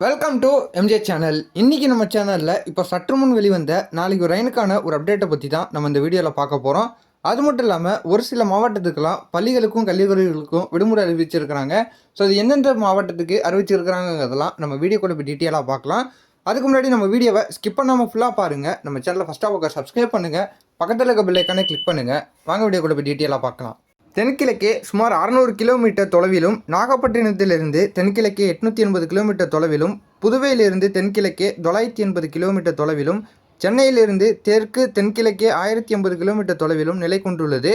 Welcome to MJ channel. இன்றைக்கி நம்ம சேனலில் இப்போ சற்று முன் வெளிவந்த நாளைக்கு ரெயினுக்கான ஒரு அப்டேட்டை பற்றி தான் நம்ம இந்த வீடியோவில் பார்க்க போகிறோம். அது மட்டும் இல்லாமல் ஒரு சில மாவட்டத்துக்கெல்லாம் பள்ளிகளுக்கும் கல்லூரிகளுக்கும் விடுமுறை அறிவிச்சிருக்கிறாங்க. ஸோ அது எந்தெந்த மாவட்டத்துக்கு அறிவிச்சிருக்கிறாங்கிறதெல்லாம் நம்ம வீடியோக்குள்ள போய் டீட்டெயிலாக பார்க்கலாம். அதுக்கு முன்னாடி நம்ம வீடியோவை ஸ்கிப் பண்ணாமல் ஃபுல்லாக பாருங்கள். நம்ம சேனலை ஃபஸ்ட்டாக பார்க்க சப்ஸ்கிரைப் பண்ணுங்கள், பக்கத்தில் இருக்க பெல் ஐக்கானை கிளிக் பண்ணுங்கள். வாங்க வீடியோக்குள்ள போய் டீட்டெயிலாக பார்க்கலாம். தென்கிழக்கே சுமார் 600 கிலோமீட்டர் தொலைவிலும், நாகப்பட்டினத்திலிருந்து தென்கிழக்கே 880 கிலோமீட்டர் தொலைவிலும், புதுவையிலிருந்து தென்கிழக்கே 980 கிலோமீட்டர் தொலைவிலும், சென்னையிலிருந்து தெற்கு தென்கிழக்கே 1080 கிலோமீட்டர் தொலைவிலும் நிலை கொண்டுள்ளது.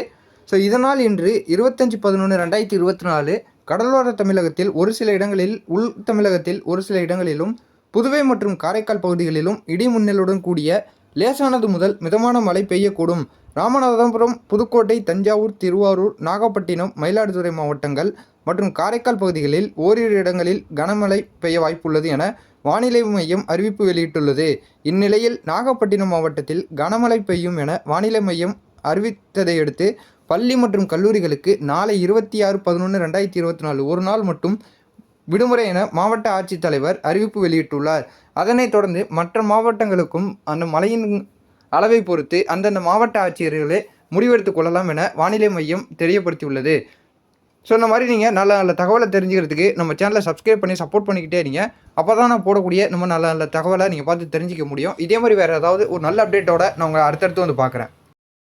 ஸோ இதனால் இன்று 25/11/2024 கடலோர தமிழகத்தில் ஒரு சில இடங்களில், உள் தமிழகத்தில் ஒரு சில இடங்களிலும், புதுவை மற்றும் காரைக்கால் பகுதிகளிலும் இடி மின்னலுடன் கூடிய லேசானது முதல் மிதமான மழை பெய்யக்கூடும். ராமநாதபுரம், புதுக்கோட்டை, தஞ்சாவூர், திருவாரூர், நாகப்பட்டினம், மயிலாடுதுறை மாவட்டங்கள் மற்றும் காரைக்கால் பகுதிகளில் ஓரிரு இடங்களில் கனமழை பெய்ய வாய்ப்புள்ளது என வானிலை மையம் அறிவிப்பு வெளியிட்டுள்ளது. இந்நிலையில் நாகப்பட்டினம் மாவட்டத்தில் கனமழை பெய்யும் என வானிலை மையம் அறிவித்ததையடுத்து பள்ளி மற்றும் கல்லூரிகளுக்கு நாளை 26/11/2024 ஒரு நாள் மட்டும் விடுமுறை என மாவட்ட ஆட்சித்தலைவர் அறிவிப்பு வெளியிட்டுள்ளார். அதனைத் தொடர்ந்து மற்ற மாவட்டங்களுக்கும் அந்த மழையின் அளவை பொறுத்து அந்தந்த மாவட்ட ஆட்சியர்களே முடிவெடுத்து கொள்ளலாம் என வானிலை மையம் தெரியப்படுத்தியுள்ளது. ஸோ இந்த மாதிரி நீங்கள் நல்ல நல்ல தகவலை தெரிஞ்சுக்கிறதுக்கு நம்ம சேனலை சப்ஸ்கிரைப் பண்ணி சப்போர்ட் பண்ணிக்கிட்டே இருங்க. அப்போ தான் நான் போடக்கூடிய நம்ம நல்ல நல்ல தகவலை நீங்கள் பார்த்து தெரிஞ்சிக்க முடியும். இதே மாதிரி வேறு ஏதாவது ஒரு நல்ல அப்டேட்டோட நான் உங்களை அடுத்தடுத்து வந்து பார்க்குறேன்.